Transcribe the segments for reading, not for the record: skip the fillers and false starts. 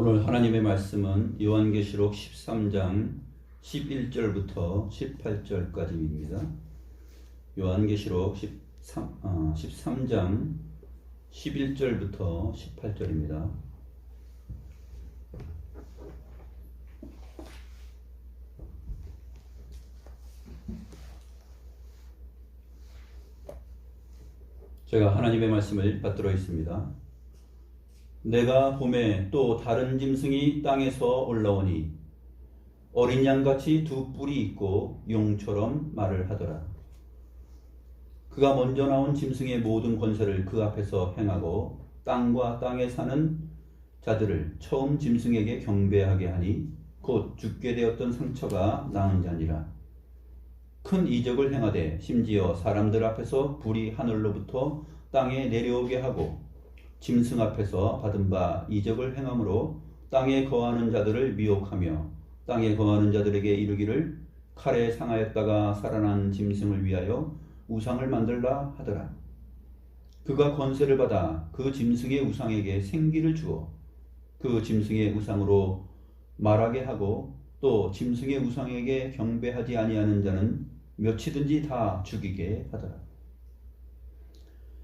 오늘 하나님의 말씀은 요한계시록 13장 11절부터 18절까지입니다. 요한계시록 13장 11절부터 18절입니다. 제가 하나님의 말씀을 받들어 있습니다. 내가 봄에 또 다른 짐승이 땅에서 올라오니 어린 양같이 두 뿔이 있고 용처럼 말을 하더라. 그가 먼저 나온 짐승의 모든 권세를 그 앞에서 행하고 땅과 땅에 사는 자들을 처음 짐승에게 경배하게 하니 곧 죽게 되었던 상처가 나은 자니라. 큰 이적을 행하되 심지어 사람들 앞에서 불이 하늘로부터 땅에 내려오게 하고 짐승 앞에서 받은 바 이적을 행함으로 땅에 거하는 자들을 미혹하며 땅에 거하는 자들에게 이르기를 칼에 상하였다가 살아난 짐승을 위하여 우상을 만들라 하더라. 그가 권세를 받아 그 짐승의 우상에게 생기를 주어 그 짐승의 우상으로 말하게 하고 또 짐승의 우상에게 경배하지 아니하는 자는 몇이든지 다 죽이게 하더라.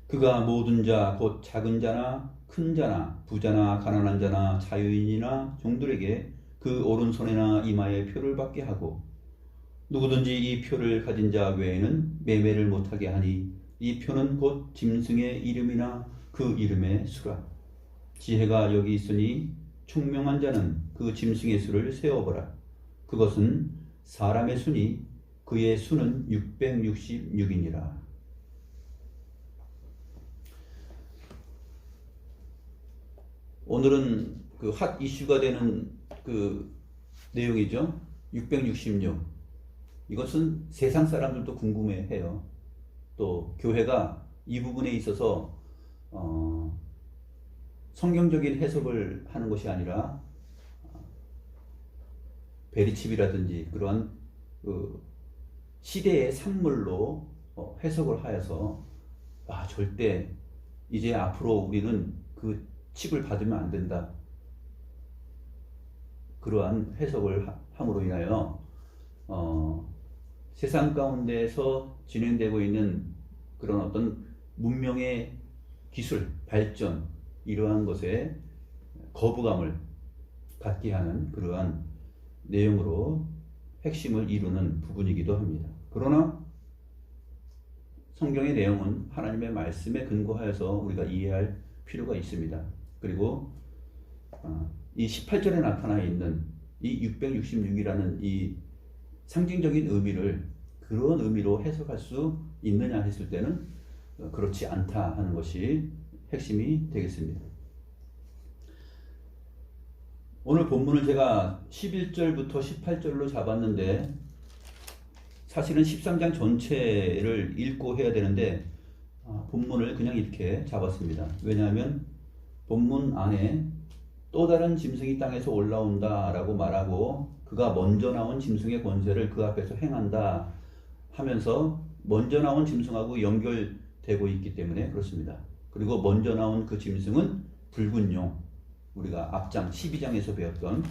그가 모든 자 곧 작은 자나 큰 자나 부자나 가난한 자나 자유인이나 종들에게 그 오른손이나 이마에 표를 받게 하고 누구든지 이 표를 가진 자 외에는 매매를 못하게 하니 이 표는 곧 짐승의 이름이나 그 이름의 수라. 지혜가 여기 있으니 총명한 자는 그 짐승의 수를 세어보라. 그것은 사람의 수니 그의 수는 666이니라. 오늘은 그 핫 이슈가 되는 그 내용이죠. 666. 이것은 세상 사람들도 궁금해해요. 또 교회가 이 부분에 있어서 성경적인 해석을 하는 것이 아니라 베리칩이라든지 그러한 그 시대의 산물로 해석을 하여서 절대 이제 앞으로 우리는 그 칩을 받으면 안 된다. 그러한 해석을 함으로 인하여 세상 가운데에서 진행되고 있는 그런 어떤 문명의 기술, 발전 이러한 것에 거부감을 갖게 하는 그러한 내용으로 핵심을 이루는 부분이기도 합니다. 그러나 성경의 내용은 하나님의 말씀에 근거하여서 우리가 이해할 필요가 있습니다. 그리고 이 18절에 나타나 있는 이 666이라는 이 상징적인 의미를 그런 의미로 해석할 수 있느냐 했을 때는 그렇지 않다 하는 것이 핵심이 되겠습니다. 오늘 본문을 제가 11절부터 18절로 잡았는데 사실은 13장 전체를 읽고 해야 되는데 본문을 그냥 이렇게 잡았습니다. 왜냐하면 본문 안에 또 다른 짐승이 땅에서 올라온다 라고 말하고 그가 먼저 나온 짐승의 권세를 그 앞에서 행한다 하면서 먼저 나온 짐승하고 연결되고 있기 때문에 그렇습니다. 그리고 먼저 나온 그 짐승은 붉은 용, 우리가 앞장 12장에서 배웠던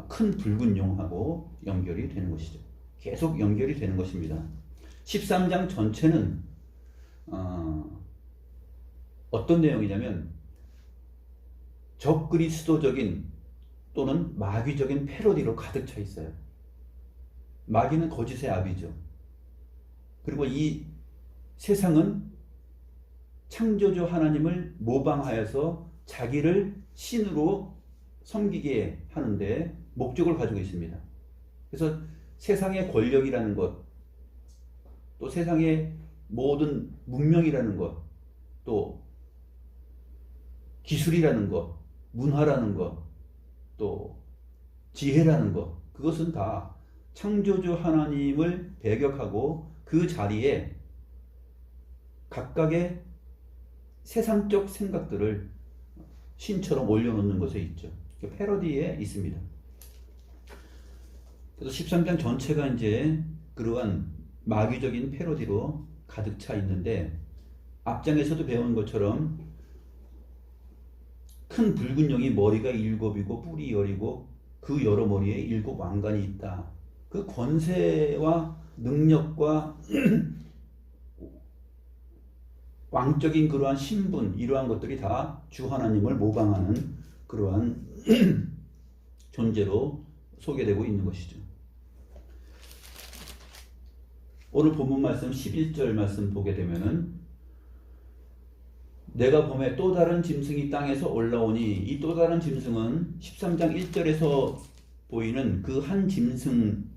큰 붉은 용하고 연결이 되는 것이죠. 계속 연결이 되는 것입니다. 13장 전체는 어떤 내용이냐면 적그리스도적인 또는 마귀적인 패러디로 가득 차 있어요. 마귀는 거짓의 아비죠. 그리고 이 세상은 창조주 하나님을 모방하여서 자기를 신으로 섬기게 하는데 목적을 가지고 있습니다. 그래서 세상의 권력이라는 것, 또 세상의 모든 문명이라는 것, 또 기술이라는 것, 문화라는 것, 또 지혜라는 것, 그것은 다 창조주 하나님을 배격하고 그 자리에 각각의 세상적 생각들을 신처럼 올려놓는 것에 있죠. 패러디에 있습니다. 그래서 13장 전체가 이제 그러한 마귀적인 패러디로 가득 차 있는데 앞장에서도 배운 것처럼 큰 붉은 용이 머리가 7이고 뿔이 10이고 그 여러 머리에 7 왕관이 있다. 그 권세와 능력과 왕적인 그러한 신분, 이러한 것들이 다 주 하나님을 모방하는 그러한 존재로 소개되고 있는 것이죠. 오늘 본문 말씀 11절 말씀 보게 되면은 내가 봄에 또 다른 짐승이 땅에서 올라오니, 이 또 다른 짐승은 13장 1절에서 보이는 그 한 짐승과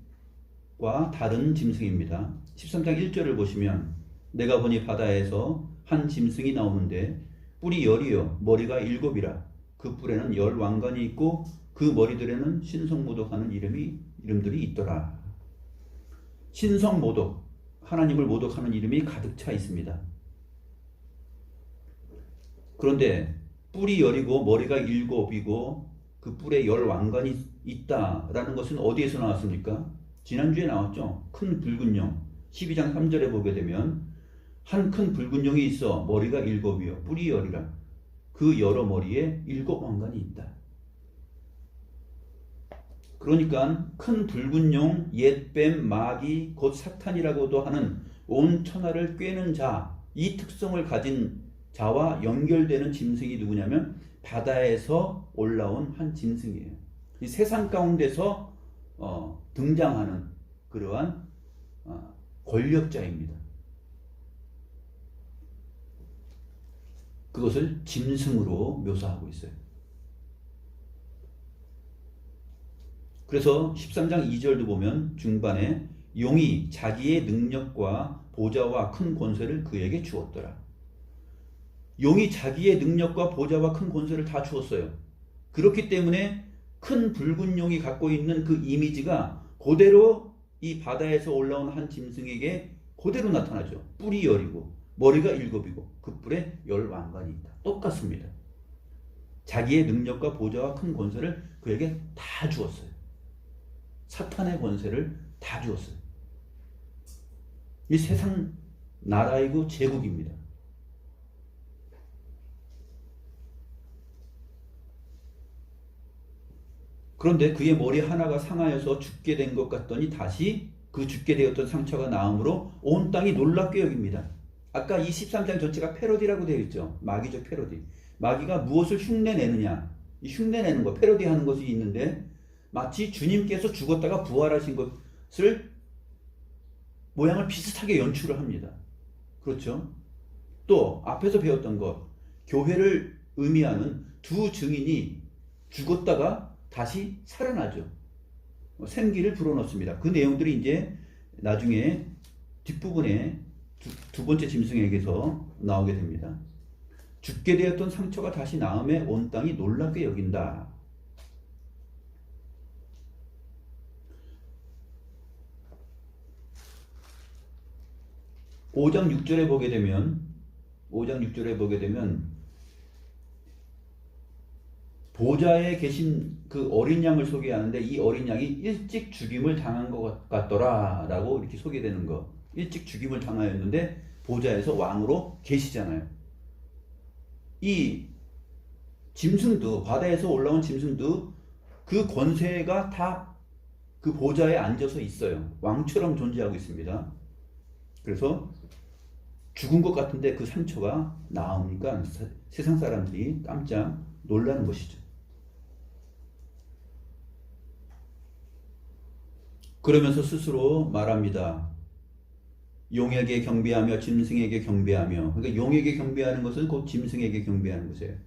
다른 짐승입니다. 13장 1절을 보시면 내가 보니 바다에서 한 짐승이 나오는데 뿔이 10이요 머리가 7이라. 그 뿔에는 10 왕관이 있고 그 머리들에는 신성모독하는 이름들이 있더라. 신성모독, 하나님을 모독하는 이름이 가득 차 있습니다. 그런데 뿔이 10이고 머리가 7이고 그 뿔에 10 왕관이 있다라는 것은 어디에서 나왔습니까? 지난주에 나왔죠. 큰 붉은 용 12장 3절에 보게 되면 한 큰 붉은 용이 있어 머리가 7이요 뿔이 10이라. 그 여러 머리에 7 왕관이 있다. 그러니까 큰 붉은 용, 옛뱀, 마귀, 곧 사탄이라고도 하는 온 천하를 꿰는 자, 이 특성을 가진 자와 연결되는 짐승이 누구냐면 바다에서 올라온 한 짐승이에요. 이 세상 가운데서 등장하는 그러한 권력자입니다. 그것을 짐승으로 묘사하고 있어요. 그래서 13장 2절도 보면 중반에 용이 자기의 능력과 보좌와 큰 권세를 그에게 주었더라. 용이 자기의 능력과 보좌와 큰 권세를 다 주었어요. 그렇기 때문에 큰 붉은 용이 갖고 있는 그 이미지가 그대로 이 바다에서 올라온 한 짐승에게 그대로 나타나죠. 뿔이 10이고 머리가 7이고 그 뿔에 10 왕관이 있다. 똑같습니다. 자기의 능력과 보좌와 큰 권세를 그에게 다 주었어요. 사탄의 권세를 다 주었어요. 이 세상 나라이고 제국입니다. 그런데 그의 머리 하나가 상하여서 죽게 된 것 같더니 다시 그 죽게 되었던 상처가 나음으로 온 땅이 놀랍게 여깁니다. 아까 이 13장 전체가 패러디라고 되어 있죠. 마귀적 패러디. 마귀가 무엇을 흉내내느냐. 이 흉내내는 거, 패러디하는 것이 있는데 마치 주님께서 죽었다가 부활하신 것을 모양을 비슷하게 연출을 합니다. 그렇죠? 또 앞에서 배웠던 것, 교회를 의미하는 두 증인이 죽었다가 다시 살아나죠. 생기를 불어넣습니다. 그 내용들이 이제 나중에 뒷부분에 두 번째 짐승에게서 나오게 됩니다. 죽게 되었던 상처가 다시 나음에 온 땅이 놀랍게 여긴다. (5장 6절에) 보게 되면 5장 6절에 보게 되면 보좌에 계신 그 어린 양을 소개하는데 이 어린 양이 일찍 죽임을 당한 것 같더라 라고 이렇게 소개되는 거. 일찍 죽임을 당하였는데 보좌에서 왕으로 계시잖아요. 이 짐승도, 바다에서 올라온 짐승도 그 권세가 다 그 보좌에 앉아서 있어요. 왕처럼 존재하고 있습니다. 그래서 죽은 것 같은데 그 상처가 나오니까 세상 사람들이 깜짝 놀라는 것이죠. 그러면서 스스로 말합니다. 용에게 경배하며 짐승에게 경배하며. 그러니까 용에게 경배하는 것은 곧 짐승에게 경배하는 것이에요.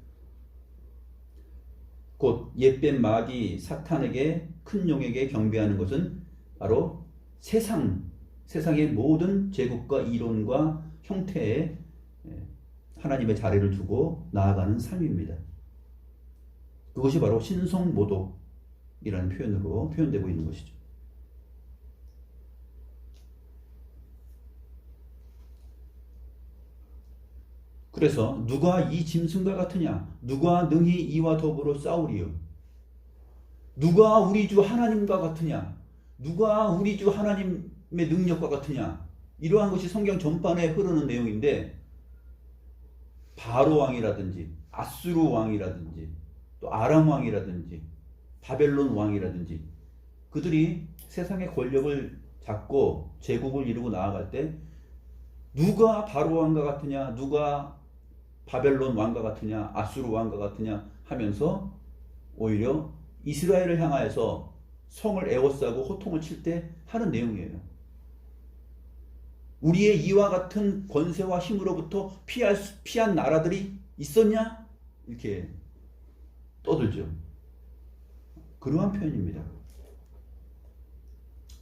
곧 옛뱀 마귀 사탄에게, 큰 용에게 경배하는 것은 바로 세상의 모든 제국과 이론과 형태에 하나님의 자리를 두고 나아가는 삶입니다. 그것이 바로 신성모독이라는 표현으로 표현되고 있는 것이죠. 그래서 누가 이 짐승과 같으냐? 누가 능히 이와 더불어 싸우리요? 누가 우리 주 하나님과 같으냐? 누가 우리 주 하나님의 능력과 같으냐? 이러한 것이 성경 전반에 흐르는 내용인데 바로 왕이라든지 아수르 왕이라든지 또 아람 왕이라든지 바벨론 왕이라든지 그들이 세상의 권력을 잡고 제국을 이루고 나아갈 때 누가 바로 왕과 같으냐, 누가 바벨론 왕과 같으냐, 아수르 왕과 같으냐 하면서 오히려 이스라엘을 향하여서 성을 에워싸고 호통을 칠 때 하는 내용이에요. 우리의 이와 같은 권세와 힘으로부터 피한 나라들이 있었냐? 이렇게 떠들죠. 그러한 표현입니다.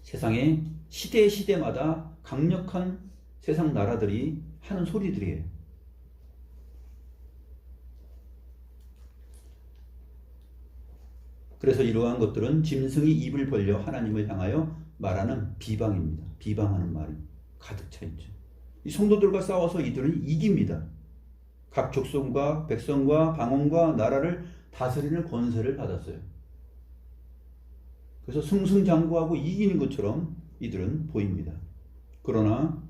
세상에 시대마다 강력한 세상 나라들이 하는 소리들이에요. 그래서 이러한 것들은 짐승이 입을 벌려 하나님을 향하여 말하는 비방입니다. 비방하는 말이 가득 차 있죠. 이 성도들과 싸워서 이들은 이깁니다. 각 족속과 백성과 방언과 나라를 다스리는 권세를 받았어요. 그래서 승승장구하고 이기는 것처럼 이들은 보입니다. 그러나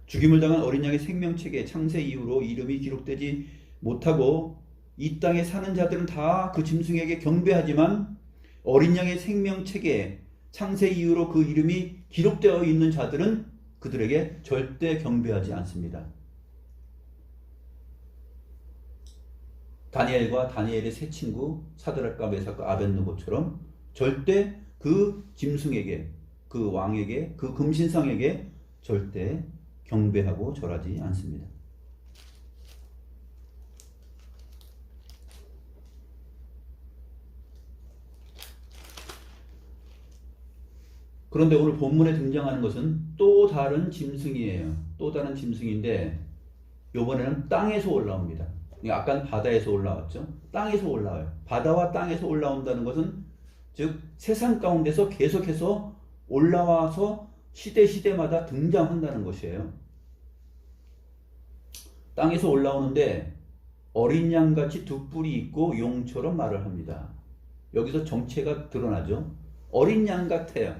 죽임을 당한 어린 양의 생명책에 창세 이후로 이름이 기록되지 못하고 이 땅에 사는 자들은 다 그 짐승에게 경배하지만 어린 양의 생명책에 창세 이후로 그 이름이 기록되어 있는 자들은 그들에게 절대 경배하지 않습니다. 다니엘과 다니엘의 세 친구 사드락과 메삭과 아벳느고처럼 절대 그 짐승에게, 그 왕에게, 그 금신상에게 절대 경배하고 절하지 않습니다. 그런데 오늘 본문에 등장하는 것은 또 다른 짐승이에요. 또 다른 짐승인데 이번에는 땅에서 올라옵니다. 아까는 바다에서 올라왔죠. 땅에서 올라와요. 바다와 땅에서 올라온다는 것은 즉 세상 가운데서 계속해서 올라와서 시대마다 등장한다는 것이에요. 땅에서 올라오는데 어린 양같이 두 뿔이 있고 용처럼 말을 합니다. 여기서 정체가 드러나죠. 어린 양 같아요.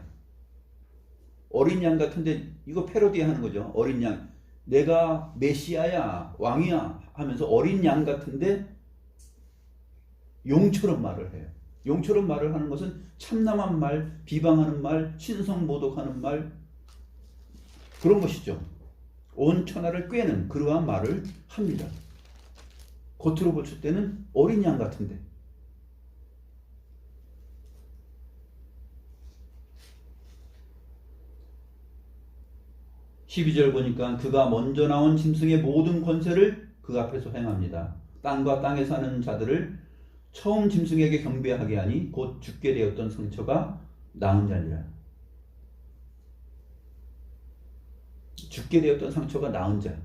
어린 양 같은데 이거 패러디하는 거죠. 어린 양. 내가 메시아야, 왕이야 하면서 어린 양 같은데 용처럼 말을 해요. 용처럼 말을 하는 것은 참남한 말, 비방하는 말, 신성모독하는 말 그런 것이죠. 온 천하를 꿰는 그러한 말을 합니다. 겉으로 볼 때는 어린 양 같은데 12절 보니까 그가 먼저 나온 짐승의 모든 권세를 그 앞에서 행합니다. 땅과 땅에 사는 자들을 처음 짐승에게 경배하게 하니 곧 죽게 되었던 상처가 나은 자니라. 죽게 되었던 상처가 나은 자.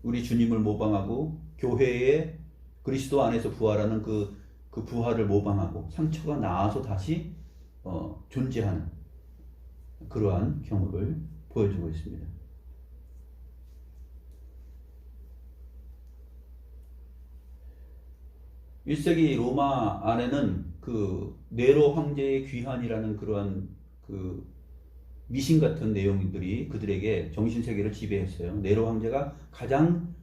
우리 주님을 모방하고 교회의 그리스도 안에서 부활하는 그 부활을 모방하고 상처가 나아서 다시 존재하는 그러한 경우를 보여주고 있습니다. 1세기 로마 안에는 그 네로 황제의 귀환이라는 그러한 그 미신 같은 내용들이 그들에게 정신세계를 지배했어요. 네로 황제가 가장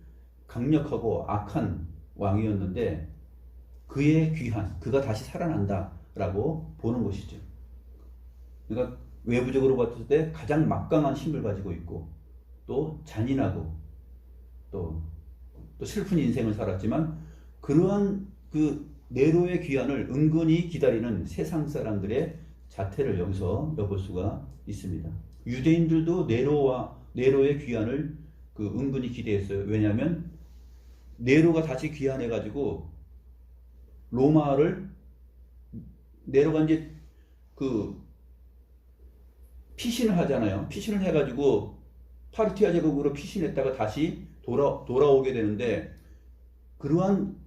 강력하고 악한 왕이었는데 그의 귀환, 그가 다시 살아난다라고 보는 것이죠. 그러니까 외부적으로 봤을 때 가장 막강한 힘을 가지고 있고 또 잔인하고 또 슬픈 인생을 살았지만 그러한 그 네로의 귀환을 은근히 기다리는 세상 사람들의 자태를 여기서 엿볼 수가 있습니다. 유대인들도 네로의 귀환을 은근히 기대했어요. 왜냐하면 네로가 다시 귀환해가지고 로마를 네로가 이제 피신을 하잖아요. 피신을 해가지고 파르티아 제국으로 피신했다가 다시 돌아오게 되는데 그러한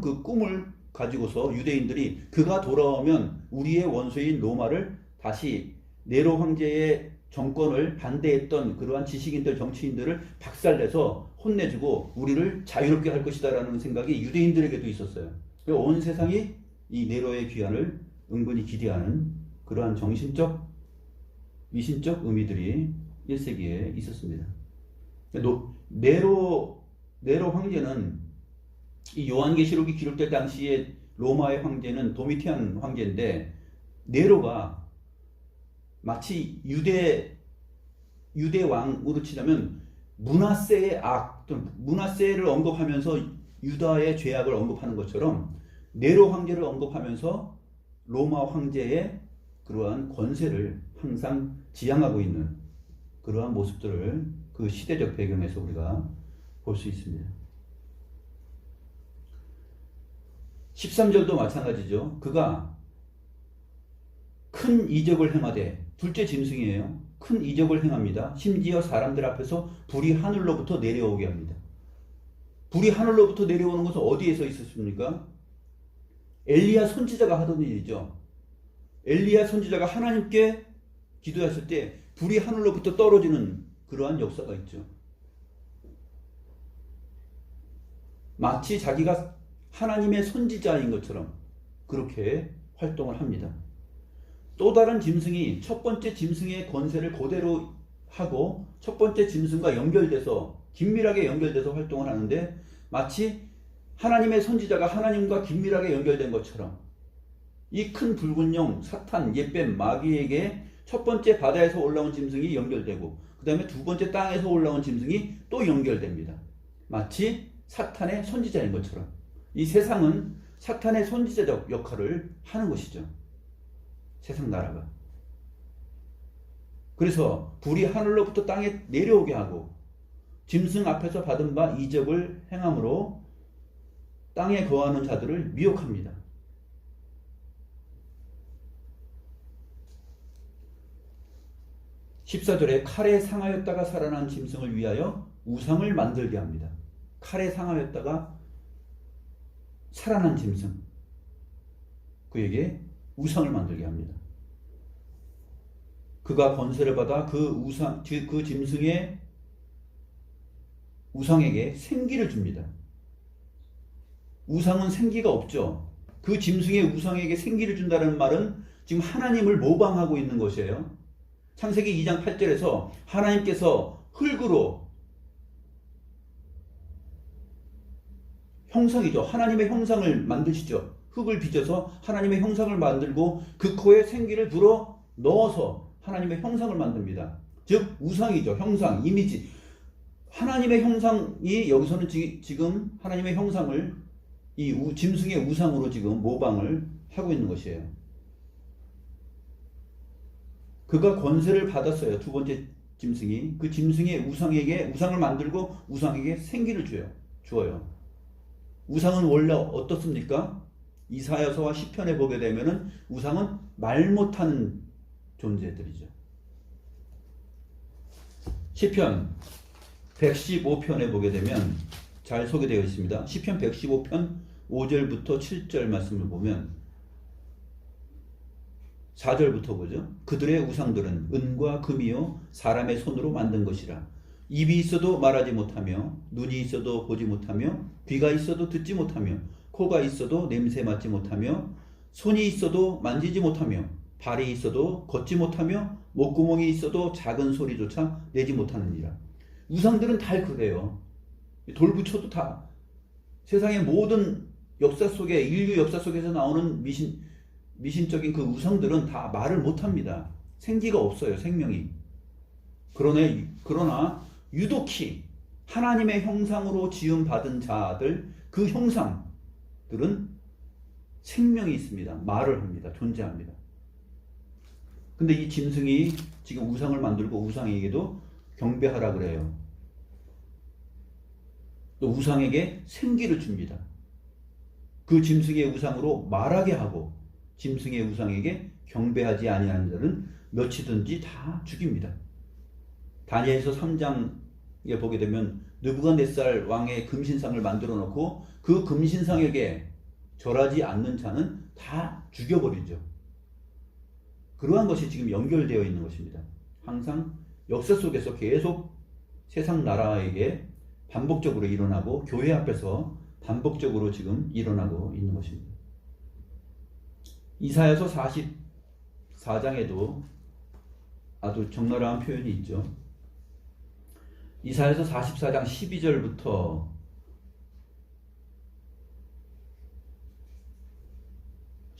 그 꿈을 가지고서 유대인들이 그가 돌아오면 우리의 원수인 로마를 다시 네로 황제의 정권을 반대했던 그러한 지식인들, 정치인들을 박살내서 혼내주고 우리를 자유롭게 할 것이다라는 생각이 유대인들에게도 있었어요. 온 세상이 이 네로의 귀환을 은근히 기대하는 그러한 정신적, 미신적 의미들이 1세기에 있었습니다. 네로 황제는 이 요한계시록이 기록될 당시에 로마의 황제는 도미티안 황제인데, 네로가 마치 유대 왕으로 치자면 므낫세의 악 또는 므낫세를 언급하면서 유다의 죄악을 언급하는 것처럼 네로 황제를 언급하면서 로마 황제의 그러한 권세를 항상 지향하고 있는 그러한 모습들을 그 시대적 배경에서 우리가 볼 수 있습니다. 13절도 마찬가지죠. 그가 큰 이적을 행하되, 둘째 짐승이에요. 큰 이적을 행합니다. 심지어 사람들 앞에서 불이 하늘로부터 내려오게 합니다. 불이 하늘로부터 내려오는 것은 어디에서 있었습니까? 엘리야 선지자가 하던 일이죠. 엘리야 선지자가 하나님께 기도했을 때 불이 하늘로부터 떨어지는 그러한 역사가 있죠. 마치 자기가 하나님의 선지자인 것처럼 그렇게 활동을 합니다. 또 다른 짐승이 첫 번째 짐승의 권세를 그대로 하고 첫 번째 짐승과 연결돼서 긴밀하게 연결돼서 활동을 하는데, 마치 하나님의 선지자가 하나님과 긴밀하게 연결된 것처럼 이 큰 붉은 용 사탄 옛뱀 마귀에게 첫 번째 바다에서 올라온 짐승이 연결되고, 그 다음에 두 번째 땅에서 올라온 짐승이 또 연결됩니다. 마치 사탄의 선지자인 것처럼 이 세상은 사탄의 선지자적 역할을 하는 것이죠. 세상 나라가. 그래서 불이 하늘로부터 땅에 내려오게 하고 짐승 앞에서 받은 바 이적을 행함으로 땅에 거하는 자들을 미혹합니다. (14절에) 칼에 상하였다가 살아난 짐승을 위하여 우상을 만들게 합니다. 칼에 상하였다가 살아난 짐승, 그에게 우상을 만들게 합니다. 그가 권세를 받아 그 짐승의 우상에게 생기를 줍니다. 우상은 생기가 없죠. 그 짐승의 우상에게 생기를 준다는 말은 지금 하나님을 모방하고 있는 것이에요. 창세기 2장 8절에서 하나님께서 흙으로, 형상이죠. 하나님의 형상을 만드시죠. 흙을 빚어서 하나님의 형상을 만들고 그 코에 생기를 불어 넣어서 하나님의 형상을 만듭니다. 즉 우상이죠. 형상, 이미지. 하나님의 형상이 여기서는 지금 하나님의 형상을 이 짐승의 우상으로 지금 모방을 하고 있는 것이에요. 그가 권세를 받았어요. 두 번째 짐승이. 그 짐승의 우상을 만들고 우상에게 생기를 주어요. 우상은 원래 어떻습니까? 이사야서와 시편에 보게 되면은 우상은 말 못하는 존재들이죠. 시편 115편에 보게 되면 잘 소개되어 있습니다. 시편 115편 5절부터 7절 말씀을 보면 4절부터 보죠. 그들의 우상들은 은과 금이요 사람의 손으로 만든 것이라. 입이 있어도 말하지 못하며, 눈이 있어도 보지 못하며, 귀가 있어도 듣지 못하며, 코가 있어도 냄새 맡지 못하며, 손이 있어도 만지지 못하며, 발이 있어도 걷지 못하며, 목구멍이 있어도 작은 소리조차 내지 못하느니라. 우상들은 다 그래요. 돌부처도 다 세상의 모든 역사 속에, 인류 역사 속에서 나오는 미신적인 그 우상들은 다 말을 못합니다. 생기가 없어요. 생명이. 그러나 유독히 하나님의 형상으로 지음받은 자들, 그 형상들은 생명이 있습니다. 말을 합니다. 존재합니다. 근데 이 짐승이 지금 우상을 만들고 우상에게도 경배하라 그래요. 또 우상에게 생기를 줍니다. 그 짐승의 우상으로 말하게 하고 짐승의 우상에게 경배하지 아니하는 자는 몇이든지 다 죽입니다. 다니엘서 3장에 보게 되면 느부갓네살 왕의 금신상을 만들어 놓고 그 금신상에게 절하지 않는 자는 다 죽여버리죠. 그러한 것이 지금 연결되어 있는 것입니다. 항상 역사 속에서 계속 세상 나라에게 반복적으로 일어나고 교회 앞에서 반복적으로 지금 일어나고 있는 것입니다. 이사야서 44장에도 아주 적나라한 표현이 있죠. 이사야서 44장 12절부터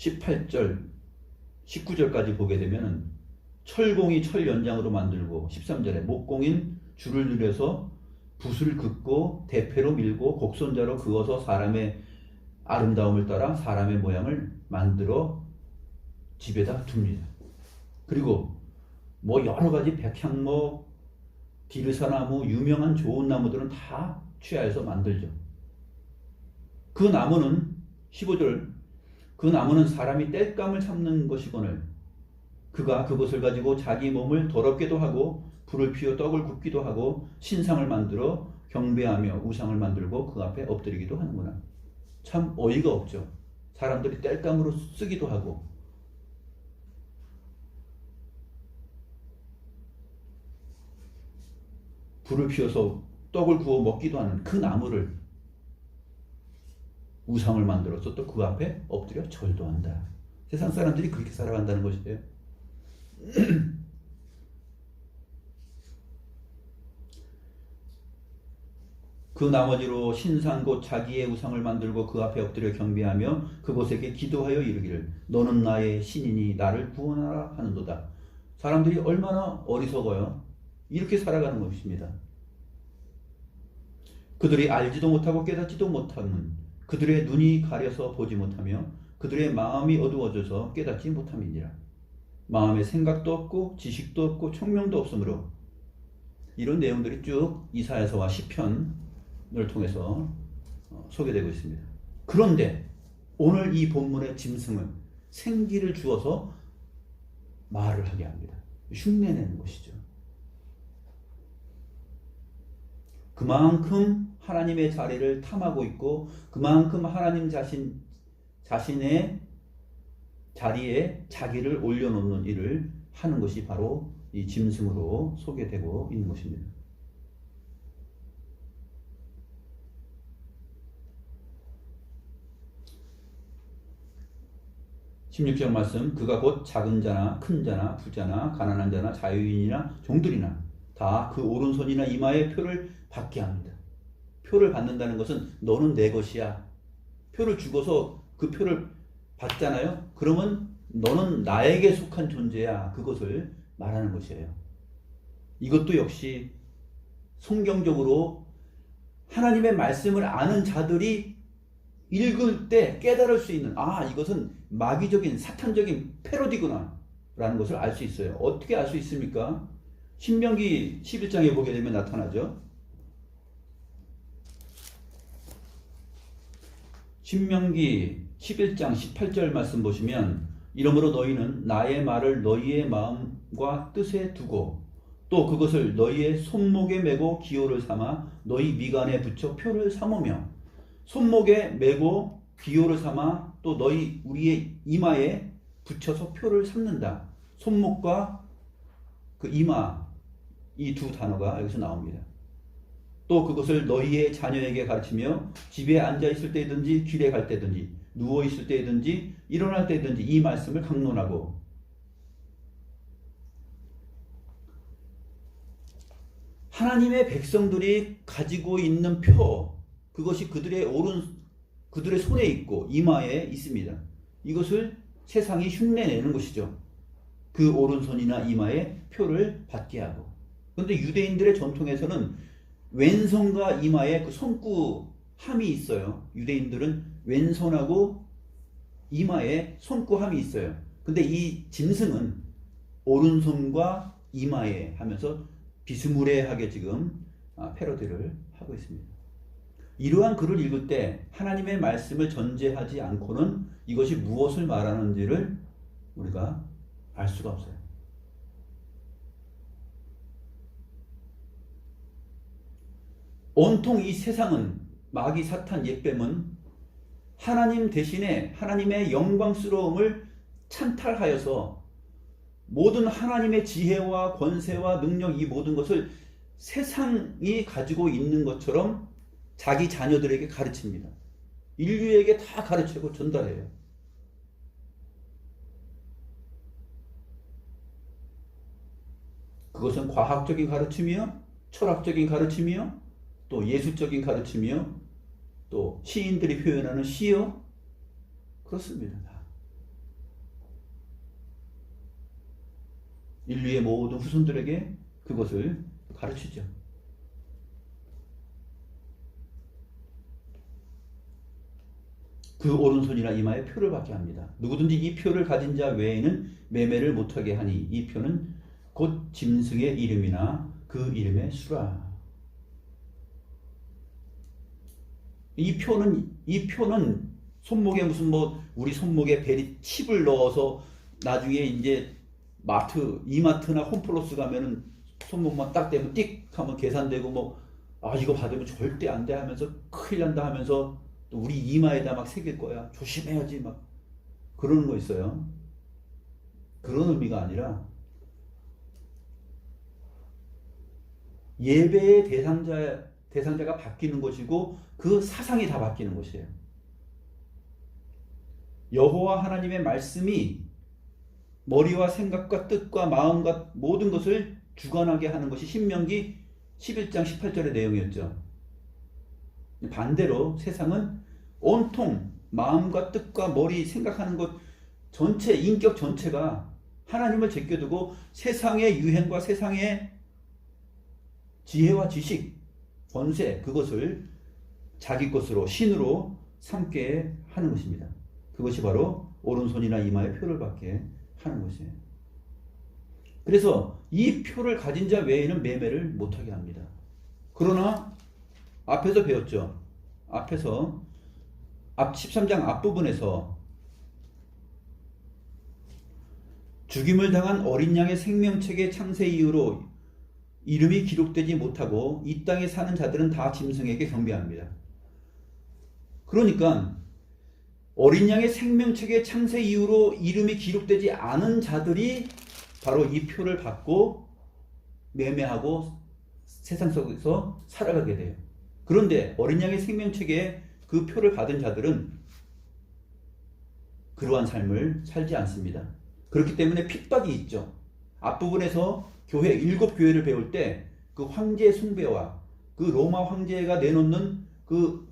18절, 19절까지 보게 되면 철공이 철 연장으로 만들고 13절에 목공인 줄을 들여서 붓을 긋고 대패로 밀고 곡선자로 그어서 사람의 아름다움을 따라 사람의 모양을 만들어 집에다 둡니다. 그리고 뭐 여러 가지 백향목, 디르사나무, 유명한 좋은 나무들은 다 취하여서 만들죠. 그 나무는 15절, 그 나무는 사람이 땔감을 잡는 것이거늘 그가 그것을 가지고 자기 몸을 더럽게도 하고 불을 피워 떡을 굽기도 하고 신상을 만들어 경배하며 우상을 만들고 그 앞에 엎드리기도 하는구나. 참 어이가 없죠. 사람들이 땔감으로 쓰기도 하고 불을 피워서 떡을 구워 먹기도 하는 그 나무를 우상을 만들어서 또 그 앞에 엎드려 절도 한다. 세상 사람들이 그렇게 살아간다는 것이에요. 그 나머지로 신상 곧 자기의 우상을 만들고 그 앞에 엎드려 경배하며 그곳에게 기도하여 이르기를 너는 나의 신이니 나를 구원하라 하는도다. 사람들이 얼마나 어리석어요. 이렇게 살아가는 것입니다. 그들이 알지도 못하고 깨닫지도 못하는 그들의 눈이 가려서 보지 못하며 그들의 마음이 어두워져서 깨닫지 못함이니라. 마음에 생각도 없고 지식도 없고 총명도 없으므로 이런 내용들이 쭉 이사야서와 시편을 통해서 소개되고 있습니다. 그런데 오늘 이 본문의 짐승은 생기를 주어서 말을 하게 합니다. 흉내내는 것이죠. 그만큼 하나님의 자리를 탐하고 있고 그만큼 하나님 자신의 자리에 자기를 올려놓는 일을 하는 것이 바로 이 짐승으로 소개되고 있는 것입니다. (16절) 말씀 그가 곧 작은 자나 큰 자나 부자나 가난한 자나 자유인이나 종들이나 다 그 오른손이나 이마에 표를 받게 합니다. 표를 받는다는 것은 너는 내 것이야. 표를 주고서 그 표를 받잖아요. 그러면 너는 나에게 속한 존재야. 그것을 말하는 것이에요. 이것도 역시 성경적으로 하나님의 말씀을 아는 자들이 읽을 때 깨달을 수 있는 이것은 마귀적인 사탄적인 패러디구나 라는 것을 알 수 있어요. 어떻게 알 수 있습니까? 신명기 11장에 보게 되면 나타나죠. 신명기 11장 18절 말씀 보시면 이러므로 너희는 나의 말을 너희의 마음과 뜻에 두고 또 그것을 너희의 손목에 메고 기호를 삼아 너희 미간에 붙여 표를 삼으며 손목에 메고 기호를 삼아 또 너희 우리의 이마에 붙여서 표를 삼는다. 손목과 그 이마 이 두 단어가 여기서 나옵니다. 또 그것을 너희의 자녀에게 가르치며 집에 앉아 있을 때든지 길에 갈 때든지 누워 있을 때든지 일어날 때든지 이 말씀을 강론하고 하나님의 백성들이 가지고 있는 표 그것이 그들의 손에 있고 이마에 있습니다. 이것을 세상이 흉내내는 것이죠. 그 오른손이나 이마에 표를 받게 하고. 그런데 유대인들의 전통에서는 왼손과 이마에 그 손구함이 있어요. 유대인들은 왼손하고 이마에 손구함이 있어요. 근데 이 짐승은 오른손과 이마에 하면서 비스무리하게 지금 패러디를 하고 있습니다. 이러한 글을 읽을 때 하나님의 말씀을 전제하지 않고는 이것이 무엇을 말하는지를 우리가 알 수가 없어요. 온통 이 세상은 마귀 사탄 옛뱀은 하나님 대신에 하나님의 영광스러움을 찬탈하여서 모든 하나님의 지혜와 권세와 능력 이 모든 것을 세상이 가지고 있는 것처럼 자기 자녀들에게 가르칩니다. 인류에게 다 가르치고 전달해요. 그것은 과학적인 가르침이요, 철학적인 가르침이요, 또 예술적인 가르침이요, 또 시인들이 표현하는 시요, 그렇습니다. 인류의 모든 후손들에게 그것을 가르치죠. 그 오른손이나 이마에 표를 받게 합니다. 누구든지 이 표를 가진 자 외에는 매매를 못하게 하니 이 표는 곧 짐승의 이름이나 그 이름의 수라. 이 표는 손목에 무슨 뭐 우리 손목에 베리 칩을 넣어서 나중에 이제 이마트나 홈플러스 가면은 손목만 딱 대면 띡 하면 계산되고 뭐 이거 받으면 절대 안 돼 하면서 큰일 난다 하면서 또 우리 이마에다 막 새길 거야. 조심해야지 막 그러는 거 있어요. 그런 의미가 아니라 예배의 대상자가 바뀌는 것이고 그 사상이 다 바뀌는 것이에요. 여호와 하나님의 말씀이 머리와 생각과 뜻과 마음과 모든 것을 주관하게 하는 것이 신명기 11장 18절의 내용이었죠. 반대로 세상은 온통 마음과 뜻과 머리 생각하는 것 전체, 인격 전체가 하나님을 제껴두고 세상의 유행과 세상의 지혜와 지식, 권세, 그것을 자기 것으로 신으로 삼게 하는 것입니다. 그것이 바로 오른손이나 이마에 표를 받게 하는 것이에요. 그래서 이 표를 가진 자 외에는 매매를 못하게 합니다. 그러나 앞에서 배웠죠. 앞에서 13장 앞부분에서 죽임을 당한 어린 양의 생명책의 창세 이후로 이름이 기록되지 못하고 이 땅에 사는 자들은 다 짐승에게 경배합니다. 그러니까 어린 양의 생명책의 창세 이후로 이름이 기록되지 않은 자들이 바로 이 표를 받고 매매하고 세상 속에서 살아가게 돼요. 그런데 어린 양의 생명책에 그 표를 받은 자들은 그러한 삶을 살지 않습니다. 그렇기 때문에 핍박이 있죠. 앞부분에서 일곱 교회를 배울 때 그 황제 숭배와 그 로마 황제가 내놓는 그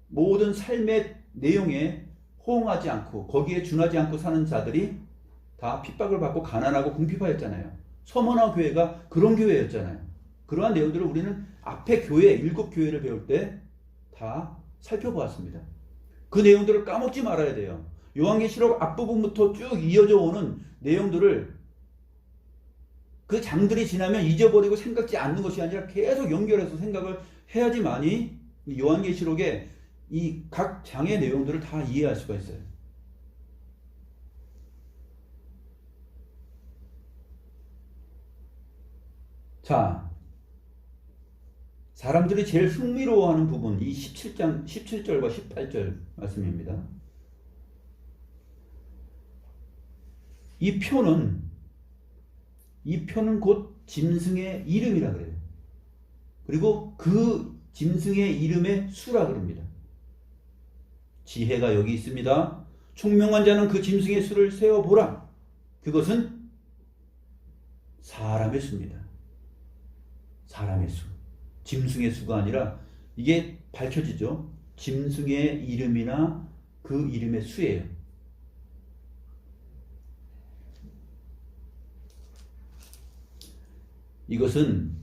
모든 삶의 내용에 호응하지 않고 거기에 준하지 않고 사는 자들이 다 핍박을 받고 가난하고 궁핍하였잖아요. 서머나 교회가 그런 교회였잖아요. 그러한 내용들을 우리는 앞에 일곱 교회를 배울 때 다 살펴보았습니다. 그 내용들을 까먹지 말아야 돼요. 요한계시록 앞부분부터 쭉 이어져 오는 내용들을 그 장들이 지나면 잊어버리고 생각지 않는 것이 아니라 계속 연결해서 생각을 해야지만이 요한계시록의 이 각 장의 내용들을 다 이해할 수가 있어요. 자, 사람들이 제일 흥미로워하는 부분, 이 17절과 18절 말씀입니다. 이 표는 곧 짐승의 이름이라 그래요. 그리고 그 짐승의 이름의 수라 그럽니다. 지혜가 여기 있습니다. 총명한 자는 그 짐승의 수를 세어보라. 그것은 사람의 수입니다. 사람의 수. 짐승의 수가 아니라 이게 밝혀지죠. 짐승의 이름이나 그 이름의 수예요. 이것은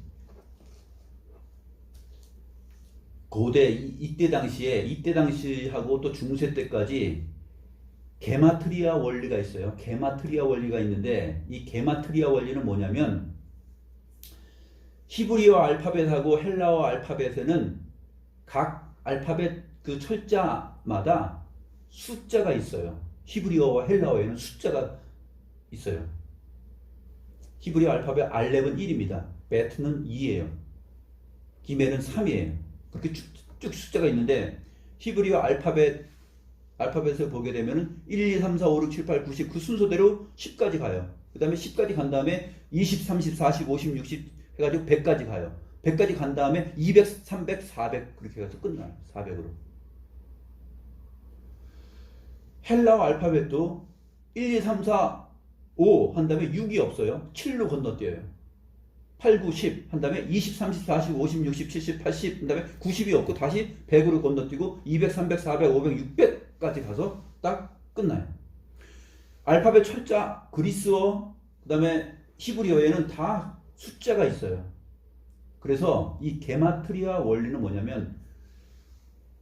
고대 이때 당시하고 또 중세 때까지 게마트리아 원리가 있어요. 게마트리아 원리가 있는데 이 게마트리아 원리는 뭐냐면 히브리어 알파벳하고 헬라어 알파벳에는 각 알파벳 그 철자마다 숫자가 있어요. 히브리어와 헬라어에는 숫자가 있어요. 히브리어 알파벳 알렙은 1입니다. 베트는 2예요. 기멜은 3이에요. 그렇게 쭉 숫자가 있는데 히브리어 알파벳을 보게 되면 1, 2, 3, 4, 5, 6, 7, 8, 9, 10 그 순서대로 10까지 가요. 그 다음에 10까지 간 다음에 20, 30, 40, 50, 60 해가지고 100까지 가요. 100까지 간 다음에 200, 300, 400 그렇게 가서 끝나요. 400으로. 헬라어 알파벳도 1, 2, 3, 4, 5 한 다음에 6이 없어요. 7로 건너뛰어요. 8, 9, 10 한 다음에 20, 30, 40, 50, 60, 70, 80 한 다음에 90이 없고 다시 100으로 건너뛰고 200, 300, 400, 500, 600까지 가서 딱 끝나요. 알파벳 철자 그리스어 그 다음에 히브리어에는 다 숫자가 있어요. 그래서 이 게마트리아 원리는 뭐냐면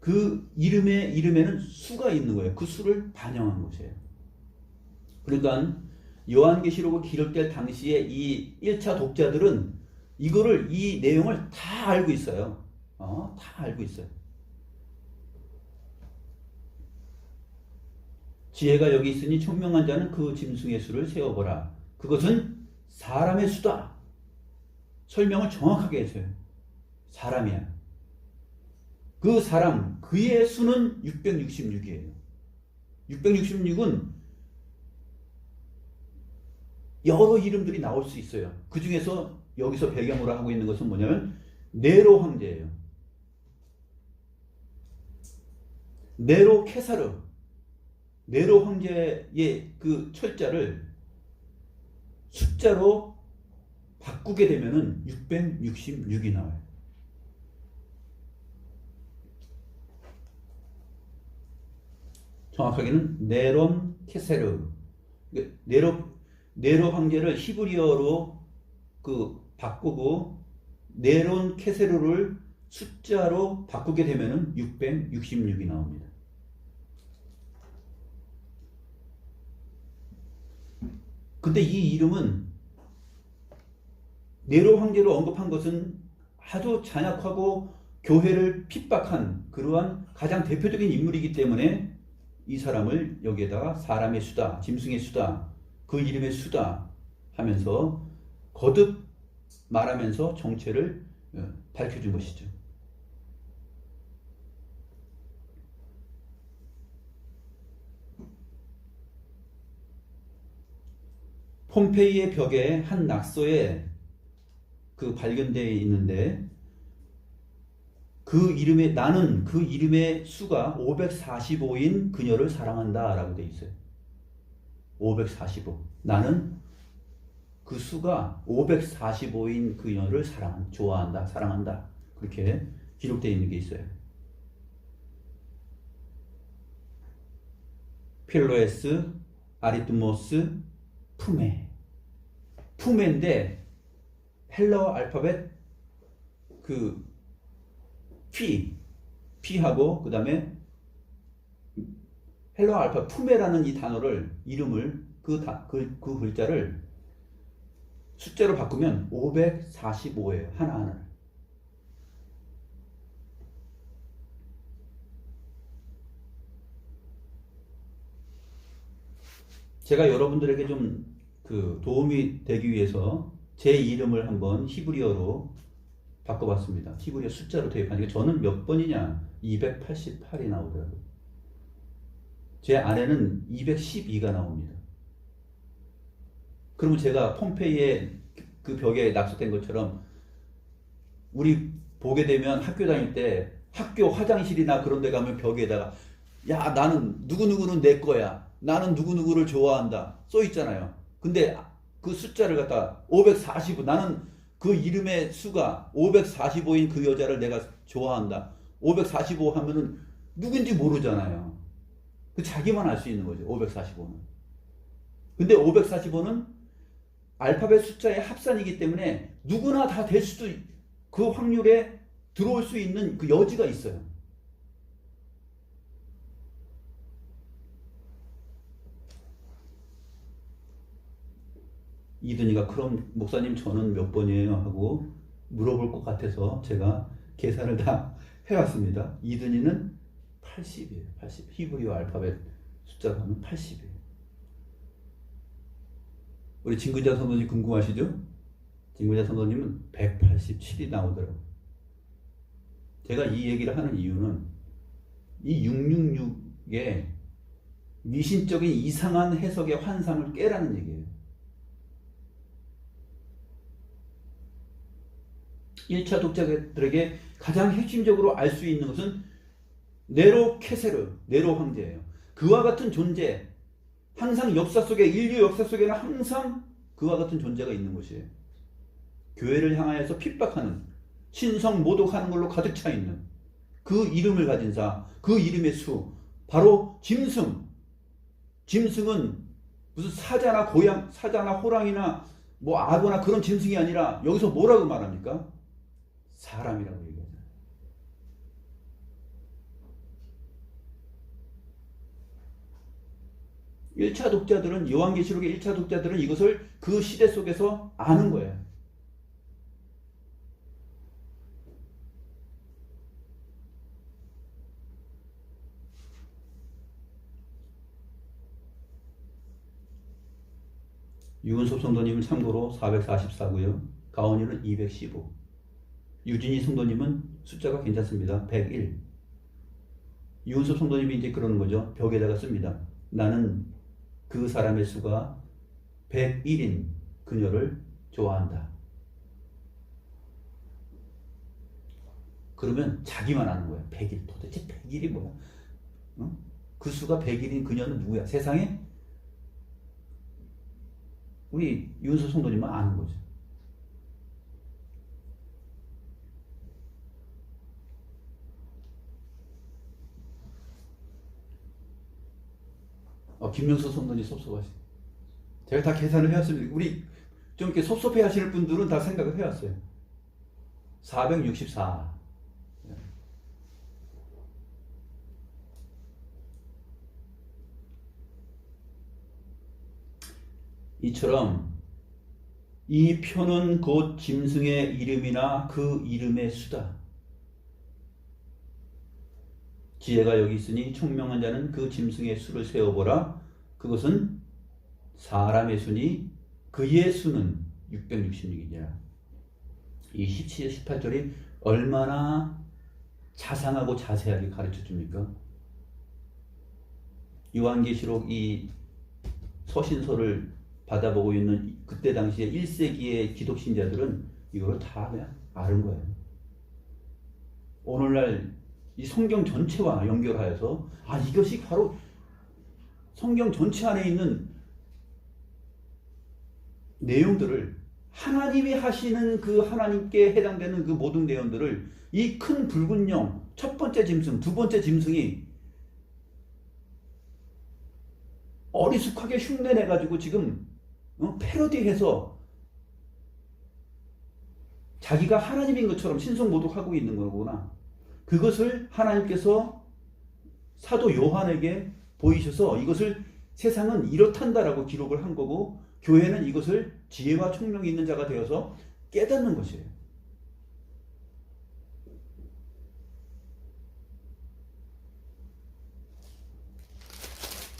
그 이름에는 수가 있는 거예요. 그 수를 반영한 것이에요. 그러니까 요한계시록을 기록될 당시에 이 1차 독자들은 이거를 이 내용을 다 알고 있어요. 다 알고 있어요. 지혜가 여기 있으니 총명한 자는 그 짐승의 수를 세어보라. 그것은 사람의 수다. 설명을 정확하게 해줘요. 사람이야. 그 사람, 그의 수는 666이에요. 666은 여러 이름들이 나올 수 있어요. 그 중에서 여기서 배경으로 하고 있는 것은 뭐냐면 네로 황제예요. 네로 케사르. 네로 황제의 그 철자를 숫자로 바꾸게 되면은 666이 나와요. 정확하게는 네론 케세르. 네로 황제를 히브리어로 바꾸고 네론 케세르를 숫자로 바꾸게 되면은 666이 나옵니다. 근데 이 이름은 네로 황제로 언급한 것은 아주 잔악하고 교회를 핍박한 그러한 가장 대표적인 인물이기 때문에 이 사람을 여기에다가 사람의 수다, 짐승의 수다, 그 이름의 수다 하면서 거듭 말하면서 정체를 밝혀준 것이죠. 폼페이의 벽에 한 낙서에 발견되어 있는데 나는 그 이름의 수가 545인 그녀를 사랑한다 라고 되어 있어요. 545. 나는 그 수가 545인 그녀를 좋아한다, 사랑한다. 그렇게 기록되어 있는 게 있어요. 필로에스, 아리트모스, 푸메인데 헬라어 알파벳 P하고 그 다음에 헬라어 알파벳 푸메라는 이 단어를 이름을 그 글자를 숫자로 바꾸면 545예요. 하나하나. 제가 여러분들에게 좀 도움이 되기 위해서 제 이름을 한번 히브리어로 바꿔봤습니다. 히브리어 숫자로 대입하니까 저는 몇 번이냐? 288이 나오더라고요. 제 아내는 212가 나옵니다. 그러면 제가 폼페이의 그 벽에 낙서된 것처럼 우리 보게 되면 학교 다닐 때 학교 화장실이나 그런 데 가면 벽에다가 야, 나는 누구누구는 내 거야. 나는 누구누구를 좋아한다. 써 있잖아요. 근데 그 숫자를 갖다 545, 나는 그 이름의 수가 545인 그 여자를 내가 좋아한다. 545 하면은 누군지 모르잖아요. 그 자기만 알 수 있는 거죠. 545는. 근데 545는 알파벳 숫자의 합산이기 때문에 누구나 다 될 수도, 그 확률에 들어올 수 있는 그 여지가 있어요. 이든이가 그럼 목사님 저는 몇 번이에요? 하고 물어볼 것 같아서 제가 계산을 다 해왔습니다. 이든이는 80이에요. 80. 히브리어 알파벳 숫자로 하면 80이에요. 우리 진근자 선생님 궁금하시죠? 진근자 선생님은 187이 나오더라고요. 제가 이 얘기를 하는 이유는 이 666의 미신적인 이상한 해석의 환상을 깨라는 얘기예요. 1차 독자들에게 가장 핵심적으로 알 수 있는 것은 네로 케세르, 네로 황제예요. 그와 같은 존재, 항상 역사 속에, 인류 역사 속에는 항상 그와 같은 존재가 있는 것이에요. 교회를 향하여서 핍박하는, 신성 모독하는 걸로 가득 차 있는 그 이름을 가진 자, 그 이름의 수, 바로 짐승. 짐승은 무슨 사자나 호랑이나 뭐 악어나 그런 짐승이 아니라 여기서 뭐라고 말합니까? 사람이라고 얘기하잖아요. 1차 독자들은 요한계시록의 1차 독자들은 이것을 그 시대 속에서 아는 거예요. 유은섭 성도님은 참고로 444고요. 가온이는 215. 유진희 성도님은 숫자가 괜찮습니다. 101. 유은섭 성도님이 이제 그러는 거죠. 벽에다가 씁니다. 나는 그 사람의 수가 101인 그녀를 좋아한다. 그러면 자기만 아는 거예요. 100일. 도대체 100일이 뭐야? 어? 그 수가 100일인 그녀는 누구야? 세상에? 우리 윤수 성도님만 아는 거죠. 김명수 성도님 섭섭하시. 제가 다 계산을 해왔습니다. 우리 좀 이렇게 섭섭해 하시는 분들은 다 생각을 해왔어요. 464. 이처럼 이 표는 곧 짐승의 이름이나 그 이름의 수다. 지혜가 여기 있으니 총명한 자는 그 짐승의 수를 세어보라. 그것은 사람의 수니 그의 수는 666이니라. 이 17, 18절이 얼마나 자상하고 자세하게 가르쳐 줍니까? 요한계시록 이 서신서를 받아보고 있는 그때 당시에 1세기의 기독신자들은 이걸 다 그냥 아는 거예요. 오늘날 이 성경 전체와 연결하여서 이것이 바로 성경 전체 안에 있는 내용들을 하나님이 하시는 그 하나님께 해당되는 그 모든 내용들을 이 큰 붉은 영, 첫 번째 짐승, 두 번째 짐승이 어리숙하게 흉내내가지고 지금 패러디해서 자기가 하나님인 것처럼 신성모독하고 있는 거구나. 그것을 하나님께서 사도 요한에게 보이셔서 이것을 세상은 이렇단다라고 기록을 한 거고 교회는 이것을 지혜와 총명이 있는 자가 되어서 깨닫는 것이에요.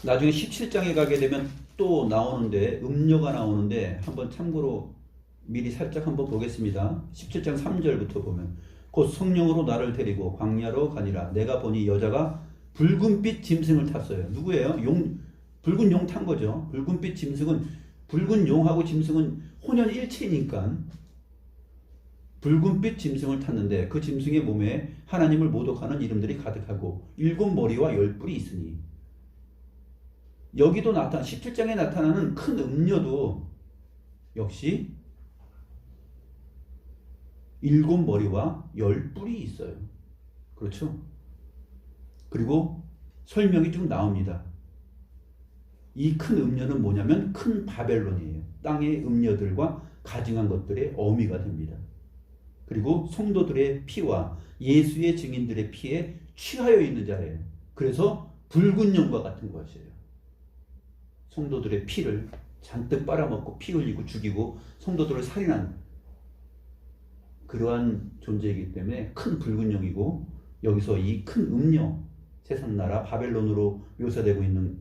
나중에 17장에 가게 되면 또 나오는데 음료가 나오는데 한번 참고로 미리 살짝 한번 보겠습니다. 17장 3절부터 보면 곧 성령으로 나를 데리고 광야로 가니라. 내가 보니 여자가 붉은빛 짐승을 탔어요. 누구예요? 붉은 용 탄 거죠. 붉은빛 짐승은 붉은 용하고 짐승은 혼연일체니까 붉은빛 짐승을 탔는데 그 짐승의 몸에 하나님을 모독하는 이름들이 가득하고 7머리와 10뿔이 있으니. 여기도 17장에 나타나는 큰 음녀도 역시 7머리와 10뿔이 있어요. 그렇죠? 그리고 설명이 좀 나옵니다. 이 큰 음녀는 뭐냐면 큰 바벨론이에요. 땅의 음녀들과 가증한 것들의 어미가 됩니다. 그리고 성도들의 피와 예수의 증인들의 피에 취하여 있는 자예요. 그래서 붉은 용과 같은 것이에요. 성도들의 피를 잔뜩 빨아먹고 피 흘리고 죽이고 성도들을 살인한 그러한 존재이기 때문에 큰 붉은 용이고, 여기서 이 큰 음녀, 세상 나라 바벨론으로 묘사되고 있는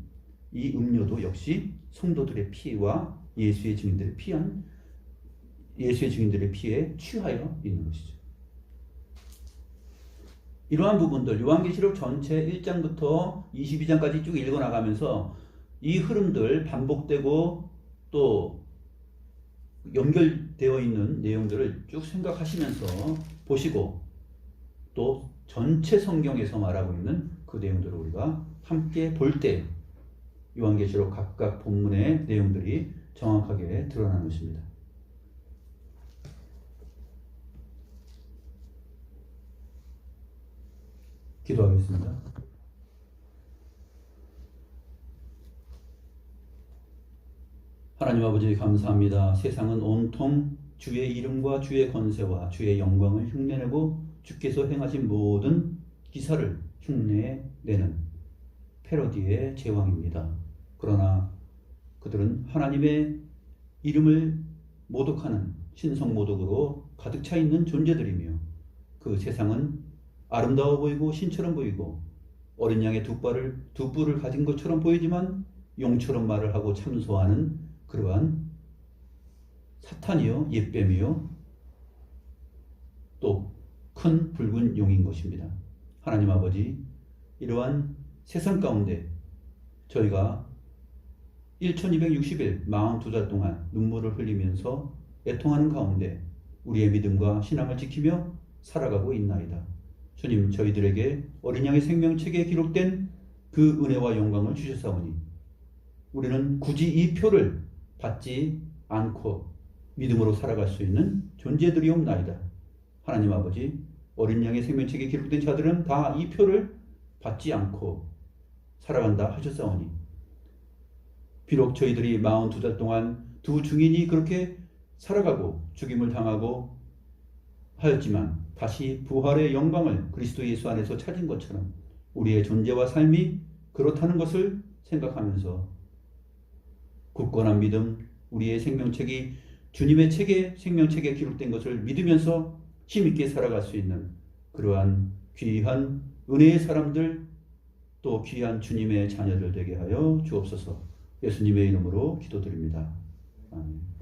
이 음녀도 역시 성도들의 피와 예수의 증인들의 피에 취하여 있는 것이죠. 이러한 부분들 요한계시록 전체 1장부터 22장까지 쭉 읽어나가면서 이 흐름들 반복되고 또 연결되어 있는 내용들을 쭉 생각하시면서 보시고 또 전체 성경에서 말하고 있는 그 내용들을 우리가 함께 볼 때 요한계시록 각각 본문의 내용들이 정확하게 드러나는 것입니다. 기도하겠습니다. 하나님 아버지 감사합니다. 세상은 온통 주의 이름과 주의 권세와 주의 영광을 흉내내고 주께서 행하신 모든 기사를 흉내내는 패러디의 제왕입니다. 그러나 그들은 하나님의 이름을 모독하는 신성모독으로 가득 차 있는 존재들이며 그 세상은 아름다워 보이고 신처럼 보이고 어린 양의 두 뿔을 가진 것처럼 보이지만 용처럼 말을 하고 참소하는 그러한 사탄이요 옛뱀이요 또 큰 붉은 용인 것입니다. 하나님 아버지, 이러한 세상 가운데 저희가 1260일 42달 동안 눈물을 흘리면서 애통하는 가운데 우리의 믿음과 신앙을 지키며 살아가고 있나이다. 주님, 저희들에게 어린 양의 생명책에 기록된 그 은혜와 영광을 주셨사오니 우리는 굳이 이 표를 받지 않고 믿음으로 살아갈 수 있는 존재들이옵나이다. 하나님 아버지, 어린 양의 생명책에 기록된 자들은 다 이 표를 받지 않고 살아간다 하셨사오니 비록 저희들이 42달 동안 두 증인이 그렇게 살아가고 죽임을 당하고 하였지만 다시 부활의 영광을 그리스도 예수 안에서 찾은 것처럼 우리의 존재와 삶이 그렇다는 것을 생각하면서 굳건한 믿음, 우리의 생명책이 주님의 책에 생명책에 기록된 것을 믿으면서 힘있게 살아갈 수 있는 그러한 귀한 은혜의 사람들 또 귀한 주님의 자녀들 되게 하여 주옵소서. 예수님의 이름으로 기도드립니다. 아멘.